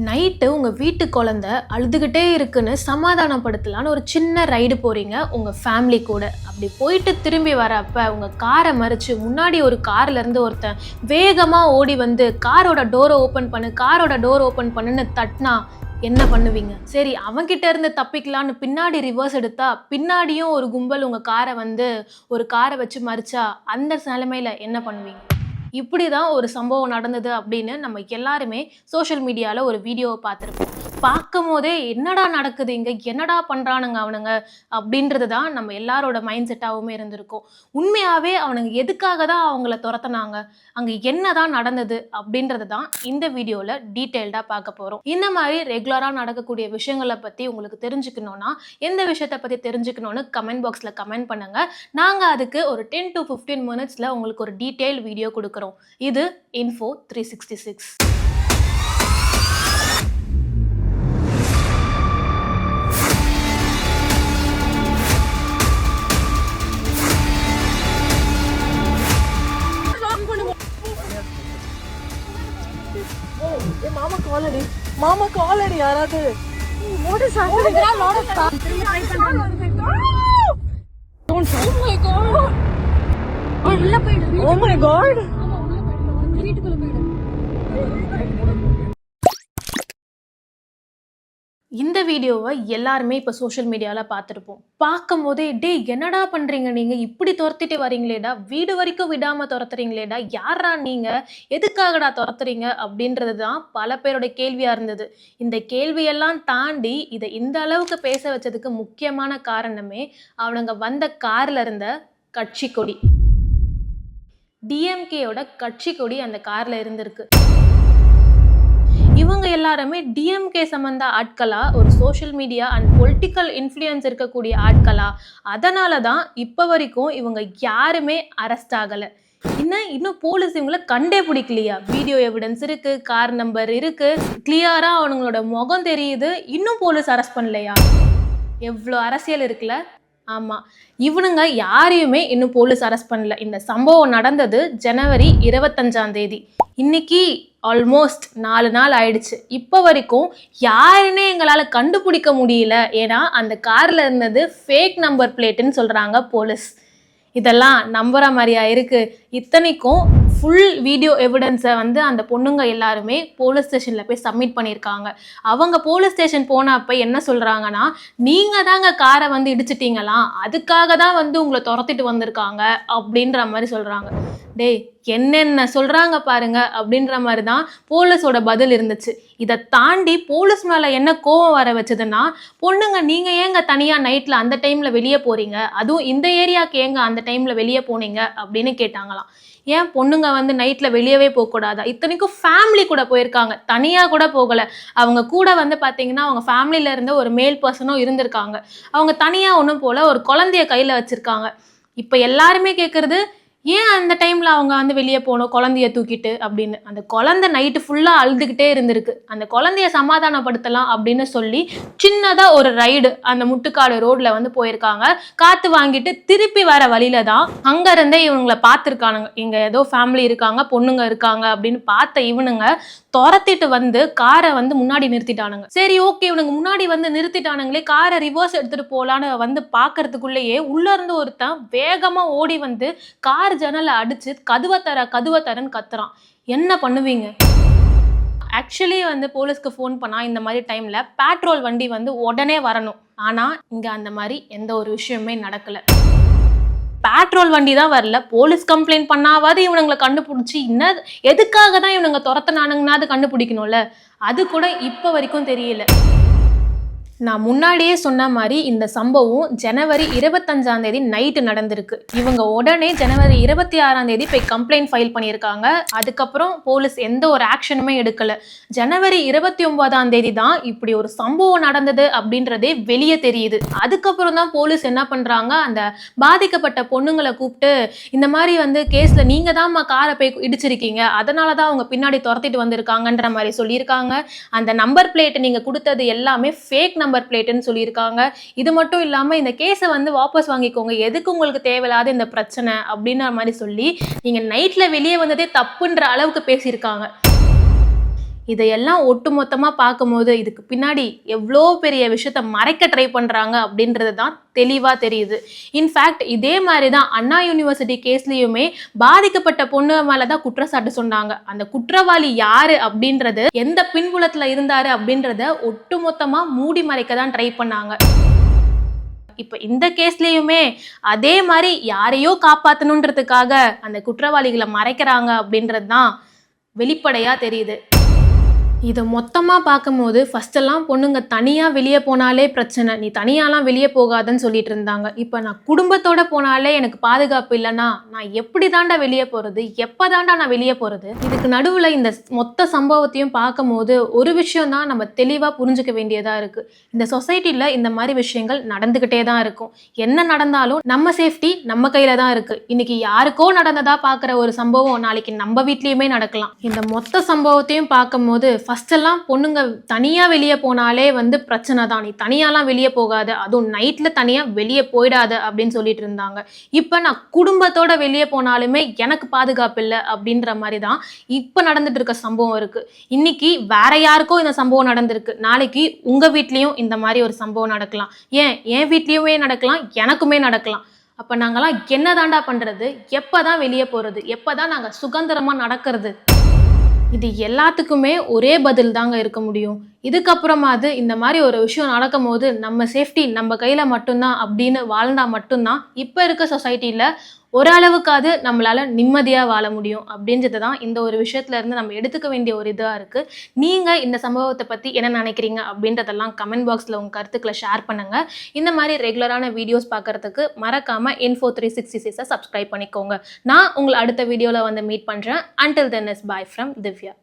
Night உங்கள் வீட்டு குழந்த அழுதுகிட்டே இருக்குன்னு சமாதானப்படுத்தலான்னு ஒரு சின்ன ரைடு போகிறீங்க உங்கள் ஃபேமிலி கூட. அப்படி போயிட்டு திரும்பி வரப்போ உங்கள் காரை மறித்து முன்னாடி ஒரு கார்லேருந்து ஒருத்தன் வேகமாக ஓடி வந்து காரோட டோரை ஓப்பன் பண்ணுன்னு தட்டினா என்ன பண்ணுவீங்க? சரி, அவன்கிட்ட இருந்து தப்பிக்கலான்னு பின்னாடி ரிவர்ஸ் எடுத்தா பின்னாடியும் ஒரு கும்பல் உங்கள் காரை வந்து ஒரு காரை வச்சு மறிச்சா அந்த நிலைமையில் என்ன பண்ணுவீங்க? இப்படி தான் ஒரு சம்பவம் நடந்தது அப்படின்னு நம்ம எல்லாருமே சோஷியல் மீடியாவில் ஒரு வீடியோவை பார்த்துருப்போம். பார்க்கும் போதே என்னடா நடக்குது இங்கே, என்னடா பண்ணுறானுங்க அவனுங்க அப்படின்றது தான் நம்ம எல்லாரோட மைண்ட் செட்டாகவுமே இருந்திருக்கும். உண்மையாகவே அவனுங்க எதுக்காக தான் அவங்கள துரத்துனாங்க, அங்கே என்ன தான் நடந்தது அப்படின்றது தான் இந்த வீடியோவில் டீட்டெயில்டாக பார்க்க போகிறோம். இந்த மாதிரி ரெகுலராக நடக்கக்கூடிய விஷயங்களை பற்றி உங்களுக்கு தெரிஞ்சுக்கணுன்னா, எந்த விஷயத்தை பற்றி தெரிஞ்சுக்கணுன்னு கமெண்ட் பாக்ஸில் கமெண்ட் பண்ணுங்கள். நாங்கள் அதுக்கு ஒரு 10 to 15 மினிட்ஸில் உங்களுக்கு ஒரு டீட்டெயில் வீடியோ கொடுக்குறோம். இது Info 366. Mama called யாராவது. What is happening? There are a lot of cars. Don't shout. Oh my god. Oh my god. இந்த வீடியோவை எல்லாருமே இப்போ சோஷியல் மீடியாவில் பார்த்துருப்போம். பார்க்கும் போதே என்னடா பண்ணுறீங்க நீங்கள், இப்படி துரத்திட்டு வரீங்களேடா, வீடு வரைக்கும் விடாமல் துரத்துறீங்களேடா, யாரா நீங்கள், எதுக்காகடா துரத்துறீங்க அப்படின்றது தான் பல பேரோட கேள்வியாக இருந்தது. இந்த கேள்வியெல்லாம் தாண்டி இதை இந்த அளவுக்கு பேச வச்சதுக்கு முக்கியமான காரணமே அவனுங்க வந்த காரில் இருந்த கட்சி கொடி. டிஎம்கேயோட கட்சி கொடி அந்த காரில் இருந்திருக்கு. இவங்க எல்லாருமே டிஎம்கே சம்பந்த ஆட்களா, ஒரு social media and political influence இருக்கக்கூடிய ஆட்களா, அதனால தான் இப்போ வரைக்கும் இவங்க யாருமே அரெஸ்ட் ஆகலை. இன்னும் போலீஸ் இவங்கள கண்டே பிடிக்கலையா? வீடியோ எவிடன்ஸ் இருக்கு, கார் நம்பர் இருக்கு, கிளியரா அவங்களோட முகம் தெரியுது, இன்னும் போலீஸ் அரெஸ்ட் பண்ணலையா? எவ்வளோ அரசியல் இருக்குல்ல. ஆமாம், இவனுங்க யாரையுமே இன்னும் போலீஸ் அரெஸ்ட் பண்ணல. இந்த சம்பவம் நடந்தது ஜனவரி 25 இன்னைக்கு ஆல்மோஸ்ட் 4 நாள் ஆயிடுச்சு. இப்போ வரைக்கும் யாருன்னே எங்களால் கண்டுபிடிக்க முடியல. ஏன்னா அந்த காரில் இருந்தது ஃபேக் நம்பர் பிளேட்டுன்னு சொல்கிறாங்க போலீஸ். இதெல்லாம் நம்புற மாதிரியா இருக்குது? இத்தனைக்கும் ஃபுல் வீடியோ எவிடன்ஸை வந்து அந்த பொண்ணுங்க எல்லாருமே போலீஸ் ஸ்டேஷனில் போய் சப்மிட் பண்ணியிருக்காங்க. அவங்க போலீஸ் ஸ்டேஷன் போனப்போ என்ன சொல்கிறாங்கன்னா, நீங்கள் தாங்க காரை வந்து இடிச்சிட்டிங்களாம், அதுக்காக தான் வந்து உங்களை துரத்திட்டு வந்திருக்காங்க அப்படின்ற மாதிரி சொல்கிறாங்க. என்னென்ன சொல்கிறாங்க பாருங்க அப்படின்ற மாதிரி தான் போலீஸோட பதில் இருந்துச்சு. இதை தாண்டி போலீஸ் மேலே என்ன கோவம் வர வச்சதுன்னா, பொண்ணுங்க நீங்கள் ஏங்க தனியாக நைட்டில் அந்த டைமில் வெளியே போகிறீங்க, அதுவும் இந்த ஏரியாவுக்கு ஏங்க அந்த டைமில் வெளியே போனீங்க அப்படின்னு கேட்டாங்களாம். ஏன் பொண்ணுங்க வந்து நைட்டில் வெளியவே போகக்கூடாதா? இத்தனைக்கும் ஃபேமிலி கூட போயிருக்காங்க, தனியாக கூட போகலை. அவங்க கூட வந்து பார்த்தீங்கன்னா அவங்க ஃபேமிலியில் இருந்த ஒரு மேல் பர்சனும் இருந்திருக்காங்க. அவங்க தனியாக ஒன்றும் போல் ஒரு குழந்தைய கையில் வச்சுருக்காங்க. இப்போ எல்லாருமே கேட்குறது, ஏன் அந்த டைமில் அவங்க வந்து வெளியே போகணும் குழந்தைய தூக்கிட்டு அப்படின்னு? அந்த குழந்தை நைட்டு ஃபுல்லாக அழுதுகிட்டே இருந்திருக்கு. அந்த குழந்தைய சமாதானப்படுத்தலாம் அப்படின்னு சொல்லி சின்னதாக ஒரு ரைடு அந்த முட்டுக்காடு ரோட்டில் வந்து போயிருக்காங்க. காற்று வாங்கிட்டு திருப்பி வர வழியில தான் அங்கேருந்தே இவங்களை பார்த்துருக்கானுங்க. இங்கே ஏதோ ஃபேமிலி இருக்காங்க, பொண்ணுங்க இருக்காங்க அப்படின்னு பார்த்த இவனுங்க துரத்திட்டு வந்து காரை வந்து முன்னாடி நிறுத்திட்டானுங்க. சரி, ஓகே, இவனுங்க முன்னாடி வந்து நிறுத்திட்டானுங்களே, காரை ரிவர்ஸ் எடுத்துகிட்டு போகலான்னு வந்து பார்க்கறதுக்குள்ளேயே உள்ளேருந்து ஒருத்தன் வேகமாக ஓடி வந்து கார் ஜன்னலை அடிச்சு கதுவை தரன்னு கத்துறான். என்ன பண்ணுவீங்க? ஆக்சுவலி வந்து போலீஸ்க்கு ஃபோன் பண்ணால் இந்த மாதிரி டைமில் பேட்ரோல் வண்டி வந்து உடனே வரணும். ஆனால் இங்கே அந்த மாதிரி எந்த ஒரு விஷயமே நடக்கலை. பேட்ரோல் வண்டி தான் வரல. போலீஸ் கம்ப்ளைண்ட் பண்ணாவது இவனுங்களை கண்டுபிடிச்சி எதுக்காக தான் இவனுங்க துரத்துனானுங்கன்னா அது கண்டுபிடிக்கணும்ல. அது கூட இப்போ வரைக்கும் தெரியல. நான் முன்னாடியே சொன்ன மாதிரி இந்த சம்பவம் ஜனவரி 25 நைட்டு நடந்திருக்கு. இவங்க உடனே ஜனவரி 26 போய் கம்ப்ளைண்ட் ஃபைல் பண்ணியிருக்காங்க. அதுக்கப்புறம் போலீஸ் எந்த ஒரு ஆக்ஷனுமே எடுக்கலை. ஜனவரி 29 தான் இப்படி ஒரு சம்பவம் நடந்தது அப்படின்றதே வெளியே தெரியுது. அதுக்கப்புறம் தான் போலீஸ் என்ன பண்ணுறாங்க, அந்த பாதிக்கப்பட்ட பொண்ணுங்களை கூப்பிட்டு இந்த மாதிரி வந்து கேஸில் நீங்கள் தான் காரை போய் இடிச்சிருக்கீங்க, அதனால தான் அவங்க பின்னாடி துரத்திட்டு வந்திருக்காங்கன்ற மாதிரி சொல்லியிருக்காங்க. அந்த நம்பர் பிளேட்டை நீங்கள் கொடுத்தது எல்லாமே ஃபேக் நம்பர் பிளேட்னு சொல்லியிருக்காங்க. இது மட்டும் இல்லாமல் இந்த கேஸை வந்து வாபஸ் வாங்கிக்கோங்க, எதுக்கு உங்களுக்கு தேவையில்லாத இந்த பிரச்சனை அப்படின்ற மாதிரி சொல்லி நீங்கள் நைட்டில் வெளியே வந்ததே தப்புன்ற அளவுக்கு பேசியிருக்காங்க. இதையெல்லாம் ஒட்டுமொத்தமாக பார்க்கும்போது இதுக்கு பின்னாடி எவ்வளோ பெரிய விஷயத்த மறைக்க ட்ரை பண்ணுறாங்க அப்படின்றது தான் தெளிவாக தெரியுது. இன்ஃபேக்ட் இதே மாதிரி தான் அண்ணா யூனிவர்சிட்டி கேஸ்லேயுமே பாதிக்கப்பட்ட பொண்ணு மேலே தான் குற்றச்சாட்டு சொன்னாங்க. அந்த குற்றவாளி யாரு அப்படின்றது, எந்த பின்புலத்தில் இருந்தாரு அப்படின்றத ஒட்டுமொத்தமாக மூடி மறைக்க தான் ட்ரை பண்ணாங்க. இப்போ இந்த கேஸ்லேயுமே அதே மாதிரி யாரையோ காப்பாற்றணுன்றதுக்காக அந்த குற்றவாளிகளை மறைக்கிறாங்க அப்படின்றது தான் வெளிப்படையாக தெரியுது. இதை மொத்தமாக பார்க்கும்போது ஃபஸ்ட்டெல்லாம் பொண்ணுங்க தனியாக வெளியே போனாலே பிரச்சனை, நீ தனியாலாம் வெளியே போகாதன்னு சொல்லிட்டு இருந்தாங்க. இப்போ நான் குடும்பத்தோடு போனாலே எனக்கு பாதுகாப்பு இல்லைன்னா நான் எப்படி தாண்டா வெளியே போகிறது, எப்போ தாண்டா நான் வெளியே போகிறது? இதுக்கு நடுவில் இந்த மொத்த சம்பவத்தையும் பார்க்கும்போது ஒரு விஷயம் தான் நம்ம தெளிவாக புரிஞ்சுக்க வேண்டியதாக இருக்குது. இந்த சொசைட்டியில் இந்த மாதிரி விஷயங்கள் நடந்துக்கிட்டே தான் இருக்கும். என்ன நடந்தாலும் நம்ம சேஃப்டி நம்ம கையில் தான் இருக்குது. இன்றைக்கி யாருக்கோ நடந்ததாக பார்க்குற ஒரு சம்பவம் நாளைக்கு நம்ம வீட்லேயுமே நடக்கலாம். இந்த மொத்த சம்பவத்தையும் பார்க்கும்போது ஃபஸ்ட்டெல்லாம் பொண்ணுங்க தனியாக வெளியே போனாலே பிரச்சனை தான், நீ தனியாலாம் வெளியே போகாத, அதுவும் நைட்டில் தனியாக வெளியே போயிடாத அப்படின்னு சொல்லிட்டு இருந்தாங்க. இப்போ நான் குடும்பத்தோட வெளியே போனாலுமே எனக்கு பாதுகாப்பு இல்லை அப்படின்ற மாதிரி தான் இப்போ நடந்துட்டு இருக்க சம்பவம் இருக்குது. இன்னைக்கு வேற யாருக்கோ இந்த சம்பவம் நடந்திருக்கு, நாளைக்கு உங்கள் வீட்லேயும் இந்த மாதிரி ஒரு சம்பவம் நடக்கலாம், என் வீட்லேயுமே நடக்கலாம், எனக்குமே நடக்கலாம். அப்போ நாங்களாம் என்ன தாண்டா பண்ணுறது, எப்போ தான் வெளியே போகிறது, எப்போ தான் நாங்கள் சுதந்திரமாக நடக்கிறது? இது எல்லாத்துக்குமே ஒரே பதில் தாங்க இருக்க முடியும். இதுக்கப்புறமாவது இந்த மாதிரி ஒரு விஷயம் நடக்கும் போது நம்ம சேஃப்டி நம்ம கையில் மட்டும்தான் அப்படின்னு வாழ்ந்தா மட்டும்தான் இப்போ இருக்க சொசைட்டியில் ஓரளவுக்காவது நம்மளால் நிம்மதியாக வாழ முடியும் அப்படின்றது தான் இந்த ஒரு விஷயத்துலேருந்து நம்ம எடுத்துக்க வேண்டிய ஒரு இதாக இருக்குது. நீங்கள் இந்த சம்பவத்தை பற்றி என்ன நினைக்கிறீங்க அப்படின்றதெல்லாம் கமெண்ட் பாக்ஸில் உங்கள் கருத்துக்களை ஷேர் பண்ணுங்கள். இந்த மாதிரி ரெகுலரான வீடியோஸ் பார்க்குறதுக்கு மறக்காமல் Info360 சப்ஸ்கிரைப் பண்ணிக்கோங்க. நான் உங்களை அடுத்த வீடியோவில் மீட் பண்ணுறேன். Until then is bye from Divya.